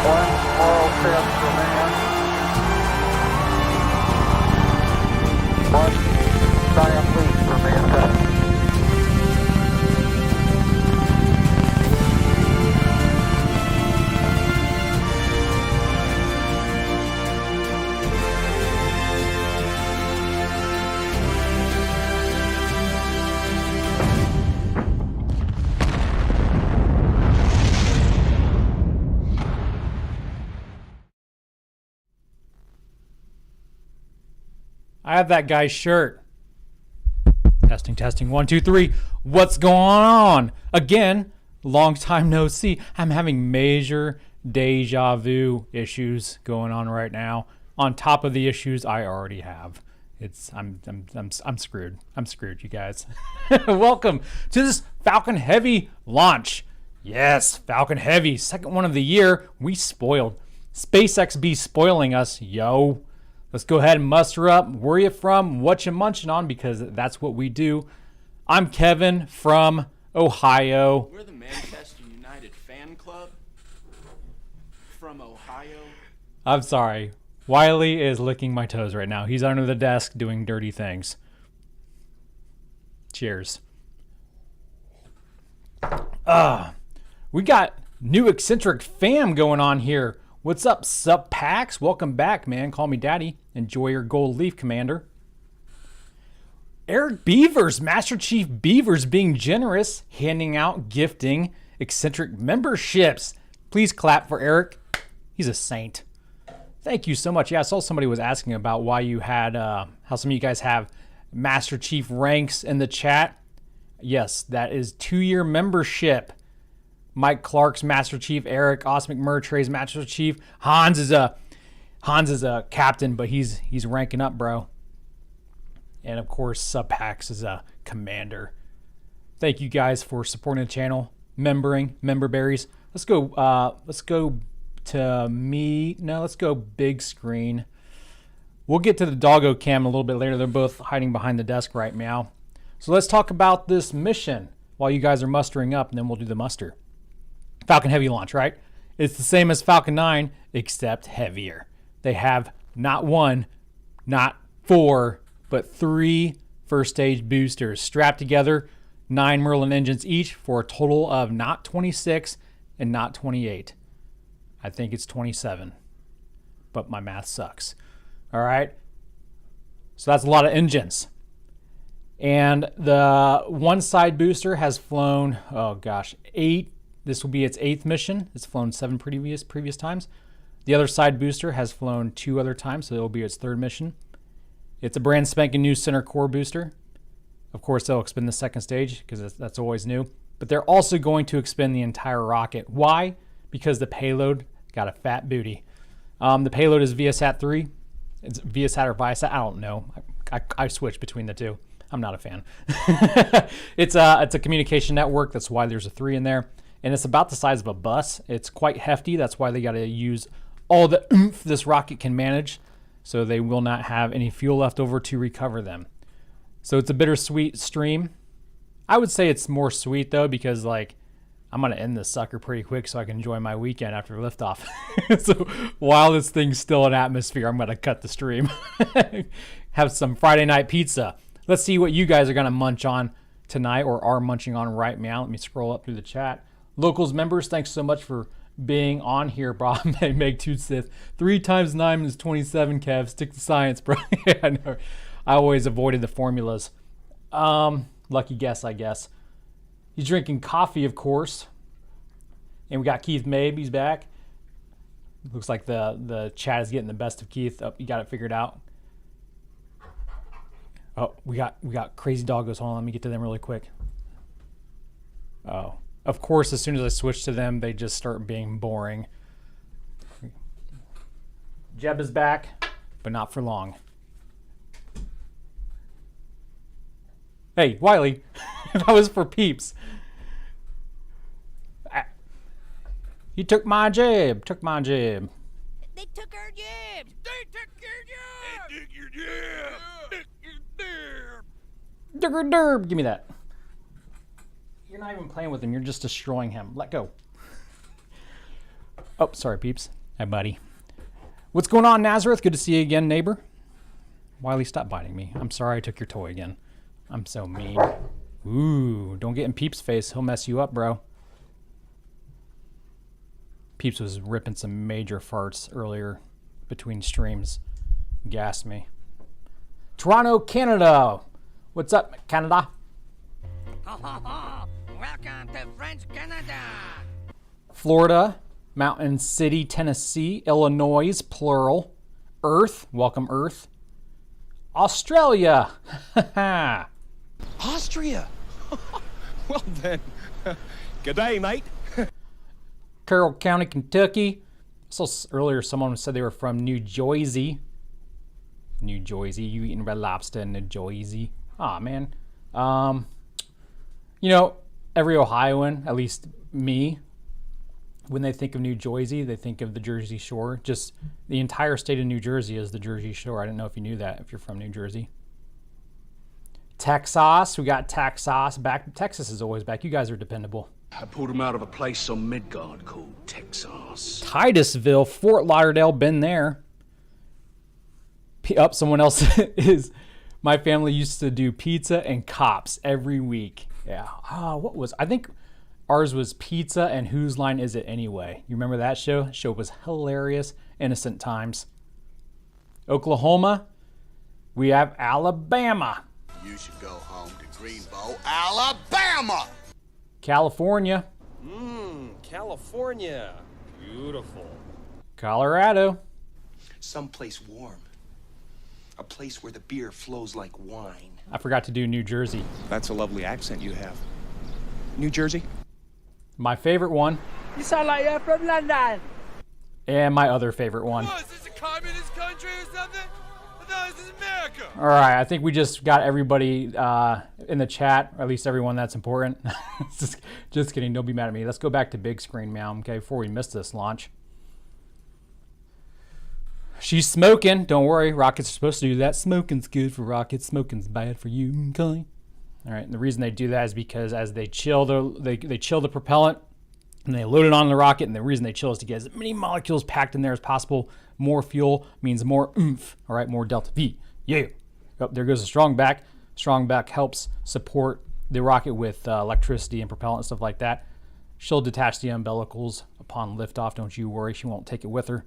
One small step for man, one giant leap for mankind. I have that guy's shirt. Testing, testing, 1, 2, 3. What's going on? Again, long time no see. I'm having major deja vu issues going on right now. On top of the issues I already have. I'm screwed. I'm screwed, you guys. Welcome to this Falcon Heavy launch. Yes, Falcon Heavy, second one of the year. We spoiled. SpaceX be spoiling us, yo. Let's go ahead and muster up. Where you from? What you munching on? Because that's what we do. I'm Kevin from Ohio. We're the Manchester United fan club from Ohio. I'm sorry. Wiley is licking my toes right now. He's under the desk doing dirty things. Cheers. We got new eccentric fam going on here. What's up, Sup Pax? Welcome back, man. Call me Daddy. Enjoy your gold leaf, Commander. Eric Beavers, Master Chief Beavers, being generous, handing out, gifting eccentric memberships. Please clap for Eric. He's a saint. Thank you so much. Yeah, I saw somebody was asking about why you had, how some of you guys have Master Chief ranks in the chat. Yes, that is 2-year membership. Mike Clark's Master Chief, Eric, Osmic Murtray's Master Chief. Hans is a captain, but he's ranking up, bro. And of course, Subpax is a commander. Thank you guys for supporting the channel, member berries. Let's go to me. No, let's go big screen. We'll get to the doggo cam a little bit later. They're both hiding behind the desk right now. So let's talk about this mission while you guys are mustering up, and then we'll do the muster. Falcon Heavy launch, right? It's the same as Falcon 9, except heavier. They have not 1, not 4, but 3 first stage boosters strapped together, 9 Merlin engines each for a total of not 26 and not 28. I think it's 27, but my math sucks. All right. So that's a lot of engines. And the one side booster has flown, oh gosh, 8. This will be its 8th mission. It's flown 7 previous times. The other side booster has flown 2 other times, so it will be its 3rd mission. It's a brand spanking new center core booster. Of course, they'll expend the second stage because that's always new. But they're also going to expend the entire rocket. Why? Because the payload got a fat booty. The payload is ViaSat-3. It's ViaSat or ViaSat. I don't know. I switch between the two. I'm not a fan. It's a communication network. That's why there's a 3 in there. And it's about the size of a bus. It's quite hefty. That's why they got to use all the oomph this rocket can manage, so they will not have any fuel left over to recover them. So it's a bittersweet stream. I would say it's more sweet though, because like I'm gonna end this sucker pretty quick so I can enjoy my weekend after liftoff. So while this thing's still in atmosphere, I'm gonna cut the stream. Have some Friday night pizza. Let's see what you guys are gonna munch on tonight or are munching on right now. Let me scroll up through the chat. Locals members, thanks so much for being on here, bro. Meg 2 Sith. 3 times 9 is 27, Kev. Stick to science, bro. Yeah, I know. I always avoided the formulas. Lucky guess, I guess. He's drinking coffee, of course. And we got Keith Mabe. He's back. Looks like the chat is getting the best of Keith. Oh, you got it figured out. Oh, we got crazy doggos. Hold on, let me get to them really quick. Oh. Of course, as soon as I switch to them, they just start being boring. Jeb is back, but not for long. Hey, Wiley, that was for peeps. He took my jab, They took our jabs. They took your jabs. They took your jab. Took your jab. Durr, durr. Give me that. You're not even playing with him. You're just destroying him. Let go. Oh, sorry, peeps. Hi, buddy. What's going on, Nazareth? Good to see you again, neighbor. Wiley, stop biting me. I'm sorry I took your toy again. I'm so mean. Ooh, don't get in Peeps' face. He'll mess you up, bro. Peeps was ripping some major farts earlier between streams. Gassed me. Toronto, Canada. What's up, Canada? Welcome to French Canada. Florida, Mountain City, Tennessee, Illinois, plural. Earth, welcome Earth. Australia. Austria. Well then, good day, mate. Carroll County, Kentucky. So earlier someone said they were from New Jersey. New Jersey. You eating red lobster in New Jersey? Aw, man. You know, every Ohioan, at least me, when they think of New Jersey, they think of the Jersey Shore. Just the entire state of New Jersey is the Jersey Shore. I didn't know if you knew that if you're from New Jersey. Texas, we got Texas back. Texas is always back. You guys are dependable. I pulled him out of a place on Midgard called Texas. Titusville, Fort Lauderdale, been there. Up, someone else is. My family used to do pizza and cops every week. Yeah. What was, I think ours was pizza and Whose Line Is It Anyway? You remember that show? That show was hilarious. Innocent Times. Oklahoma, we have Alabama. You should go home to Greenbow, Alabama! California. California. Beautiful. Colorado. Someplace warm. A place where the beer flows like wine. I forgot to do New Jersey. That's a lovely accent you have. New Jersey? My favorite one. You sound like you're from London. And my other favorite one. What, is this a communist country or something? I thought this is America. All right, I think we just got everybody in the chat, or at least everyone that's important. just kidding, don't be mad at me. Let's go back to big screen, meow, okay, before we miss this launch. She's smoking. Don't worry, rockets are supposed to do that. Smoking's good for rockets. Smoking's bad for you, okay? All right, and the reason they do that is because as they chill they chill the propellant and they load it on the rocket, and the reason they chill is to get as many molecules packed in there as possible. More fuel means more oomph, all right, more delta V. Yeah. Oh, there goes the strong back. Strong back helps support the rocket with electricity and propellant and stuff like that. She'll detach the umbilicals upon liftoff. Don't you worry, she won't take it with her.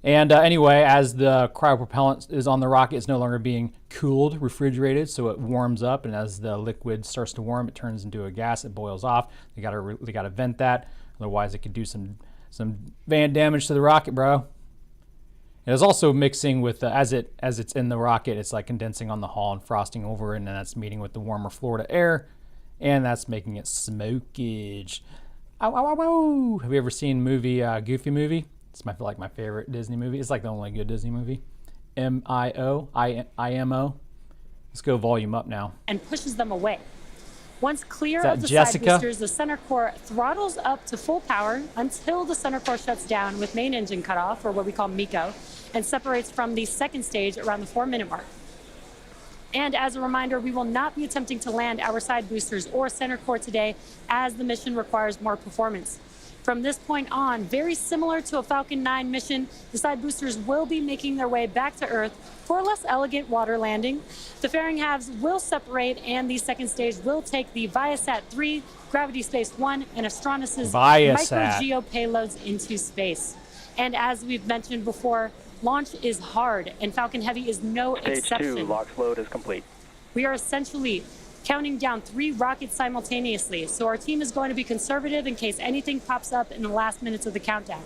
And anyway, as the cryopropellant is on the rocket, it's no longer being cooled, refrigerated, so it warms up. And as the liquid starts to warm, it turns into a gas. It boils off. They gotta vent that, otherwise it could do some van damage to the rocket, bro. It is also mixing with as it's in the rocket, it's like condensing on the hull and frosting over it, and then that's meeting with the warmer Florida air, and that's making it smokage. Ow, ow, ow, ow. Have you ever seen movie Goofy Movie? It's my favorite Disney movie. It's like the only good Disney movie. IMO. Let's go volume up now. And pushes them away. Once clear Is that of the Jessica? side boosters, the center core throttles up to full power until the center core shuts down with main engine cutoff, or what we call MECO, and separates from the second stage around the 4-minute mark. And as a reminder, we will not be attempting to land our side boosters or center core today, as the mission requires more performance. From this point on, very similar to a Falcon 9 mission, the side boosters will be making their way back to Earth for a less elegant water landing. The fairing halves will separate, and the second stage will take the ViaSat-3, Gravity Space 1, and Astranis' MicroGEO payloads into space. And as we've mentioned before, launch is hard, and Falcon Heavy is no exception. Stage 2, LOX load is complete. We are essentially counting down 3 rockets simultaneously, so our team is going to be conservative in case anything pops up in the last minutes of the countdown.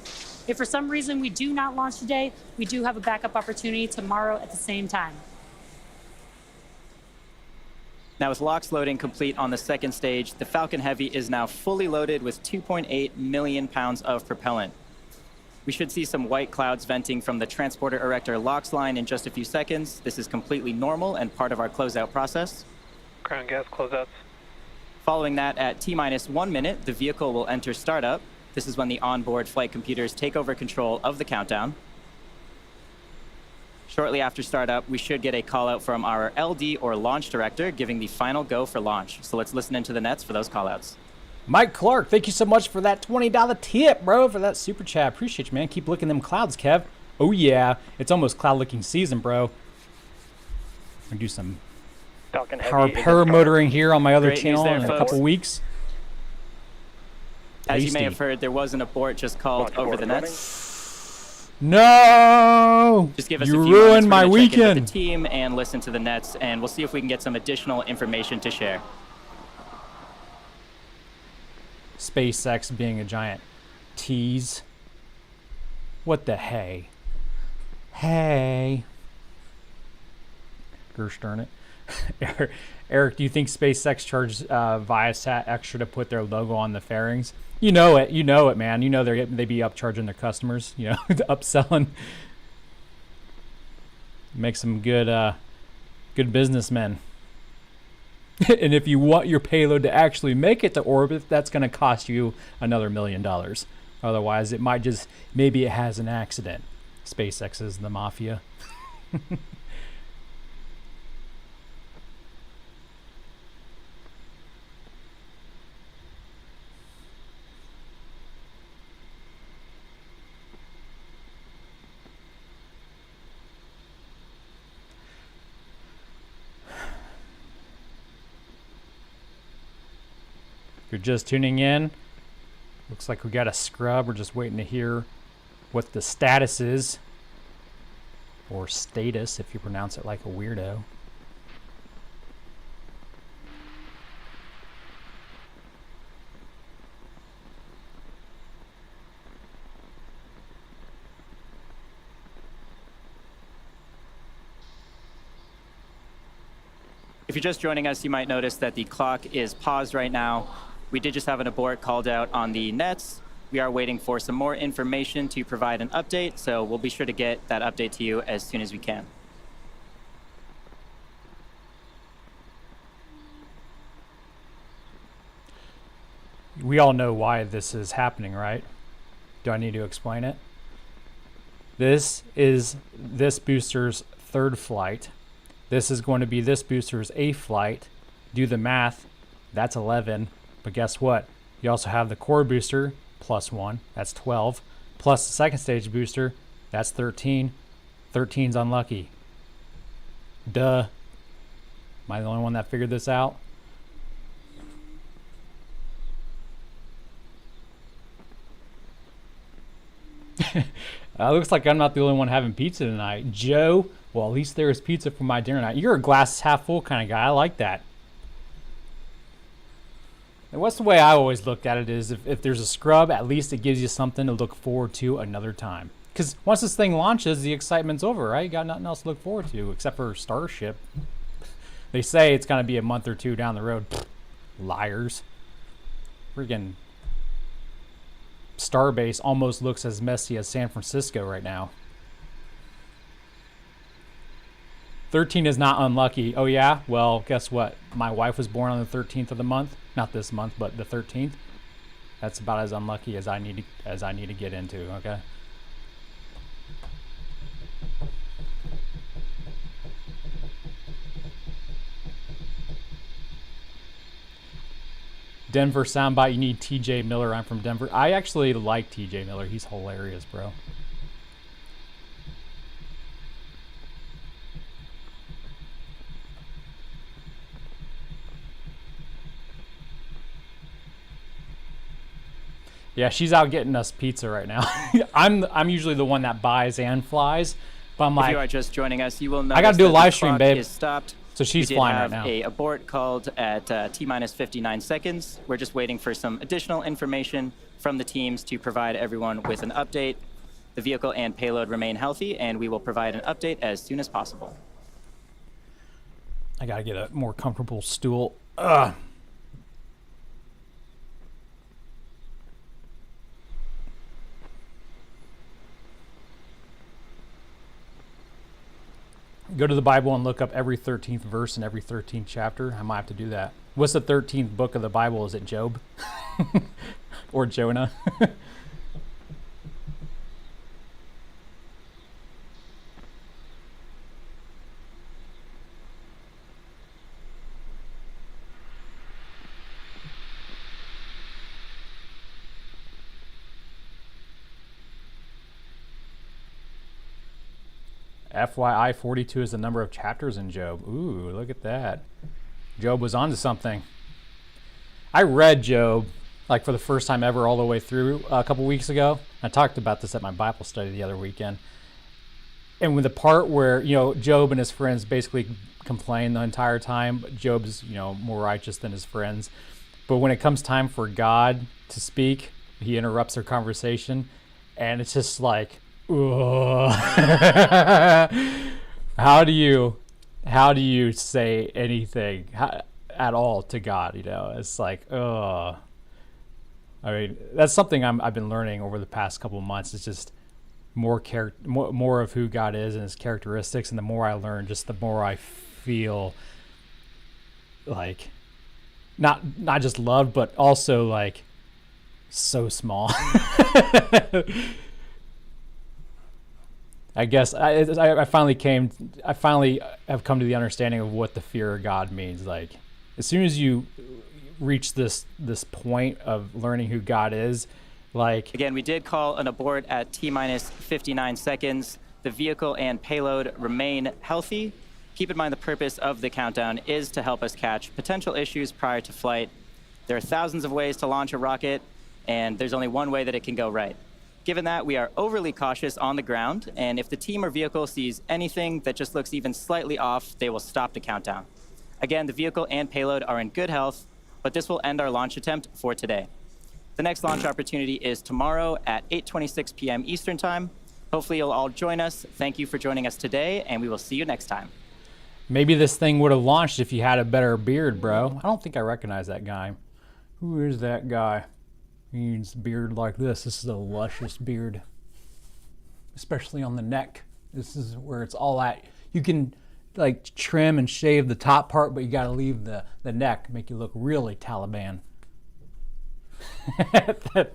If for some reason we do not launch today, we do have a backup opportunity tomorrow at the same time. Now with LOX loading complete on the second stage, the Falcon Heavy is now fully loaded with 2.8 million pounds of propellant. We should see some white clouds venting from the transporter erector LOX line in just a few seconds. This is completely normal and part of our closeout process. Ground gas closeouts. Following that, at T-minus 1 minute, the vehicle will enter startup. This is when the onboard flight computers take over control of the countdown. Shortly after startup, we should get a call out from our LD or launch director giving the final go for launch. So let's listen into the nets for those callouts. Mike Clark, thank you so much for that $20 tip, bro, for that super chat. Appreciate you, man. Keep looking them clouds, Kev. Oh, yeah. It's almost cloud looking season, bro. I'm going to do some Falcon Heavy. paramotoring here on my other Great news channel there, in a folks. couple weeks. As you may Tasty. have heard, there was an abort just called Launch over abort the running. nets. No! Just give us You a few moments. ruined We're my gonna check in with weekend. the team and listen to the nets, and we'll see if we can get some additional information to share. SpaceX being a giant tease. What the hey? Hey. Gersh darn it. Eric, do you think SpaceX charges ViaSat extra to put their logo on the fairings? You know it, man. You know they be upcharging their customers, upselling. Make some good businessmen. And if you want your payload to actually make it to orbit, that's going to cost you another $1 million. Otherwise, it might maybe it has an accident. SpaceX is the mafia. If you're just tuning in, looks like we got a scrub. We're just waiting to hear what the status is, or status if you pronounce it like a weirdo. If you're just joining us, you might notice that the clock is paused right now. We did just have an abort called out on the nets. We are waiting for some more information to provide an update, so we'll be sure to get that update to you as soon as we can. We all know why this is happening, right? Do I need to explain it? This is this booster's third flight. This is going to be this booster's 8th flight. Do the math, that's 11. But guess what? You also have the core booster, +1, that's 12. Plus the second stage booster, that's 13. 13's unlucky. Duh. Am I the only one that figured this out? Looks like I'm not the only one having pizza tonight. Joe, well, at least there is pizza for my dinner night. You're a glass half full kind of guy. I like that. And what's the way I always looked at it is if there's a scrub, at least it gives you something to look forward to another time. Because once this thing launches, the excitement's over, right? You got nothing else to look forward to except for Starship. They say it's going to be a month or two down the road. Liars. Freaking Starbase almost looks as messy as San Francisco right now. 13 is not unlucky. Oh yeah? Well, guess what? My wife was born on the 13th of the month. Not this month, but the 13th. That's about as unlucky as I need to get into, okay? Denver soundbite, you need TJ Miller. I'm from Denver. I actually like TJ Miller. He's hilarious, bro. Yeah, she's out getting us pizza right now. I'm usually the one that buys and flies, but I'm like, if you are just joining us, you will notice I gotta do a that live the stream, clock babe. is stopped. So she's we did flying right have now. a abort called at T-minus 59 seconds. We're just waiting for some additional information from the teams to provide everyone with an update. The vehicle and payload remain healthy, and we will provide an update as soon as possible. I gotta get a more comfortable stool. Ugh. Go to the Bible and look up every 13th verse and every 13th chapter. I might have to do that. What's the 13th book of the Bible? Is it Job? Or Jonah? FYI, 42 is the number of chapters in Job. Ooh, look at that. Job was onto something. I read Job like for the first time ever all the way through a couple weeks ago. I talked about this at my Bible study the other weekend. And with the part where, you know, Job and his friends basically complain the entire time, but Job's, you know, more righteous than his friends. But when it comes time for God to speak, he interrupts their conversation, and it's just like, ugh. How do you say anything at all to God? You know, it's like, ugh. I mean, that's something I've been learning over the past couple of months. It's just more of who God is and his characteristics, and the more I learn, just the more I feel like not just loved, but also like so small. I guess I finally have come to the understanding of what the fear of God means. Like, as soon as you reach this point of learning who God is, like, again, we did call an abort at T-minus 59 seconds. The vehicle and payload remain healthy. Keep in mind the purpose of the countdown is to help us catch potential issues prior to flight. There are thousands of ways to launch a rocket, and there's only one way that it can go right. Given that, we are overly cautious on the ground, and if the team or vehicle sees anything that just looks even slightly off, they will stop the countdown. Again, the vehicle and payload are in good health, but this will end our launch attempt for today. The next launch opportunity is tomorrow at 8:26 p.m. Eastern Time. Hopefully you'll all join us. Thank you for joining us today, and we will see you next time. maybe this thing would have launched if you had a better beard, bro. I don't think I recognize that guy. Who is that guy? He needs a beard like this. This is a luscious beard, especially on the neck. This is where it's all at. You can like trim and shave the top part, but you got to leave the neck, make you look really Taliban.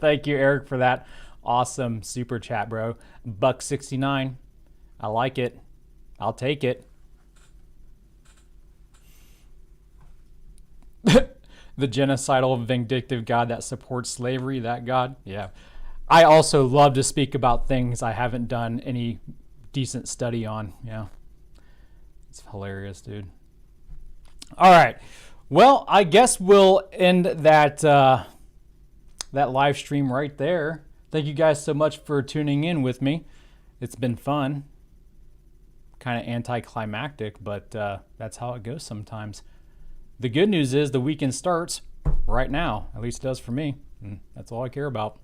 Thank you, Eric, for that awesome super chat, bro. $1.69. I like it. I'll take it. The genocidal, vindictive God that supports slavery, that God? Yeah. I also love to speak about things I haven't done any decent study on. Yeah. It's hilarious, dude. All right. Well, I guess we'll end that that live stream right there. Thank you guys so much for tuning in with me. It's been fun. Kind of anticlimactic, but that's how it goes sometimes. The good news is the weekend starts right now. At least it does for me. And that's all I care about.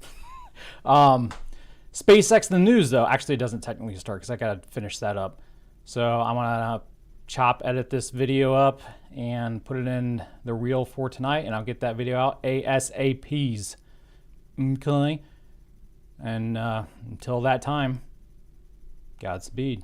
SpaceX in the news, though. Actually, it doesn't technically start because I got to finish that up. So I'm going to edit this video up and put it in the reel for tonight, and I'll get that video out ASAPs. Okay? And until that time, Godspeed.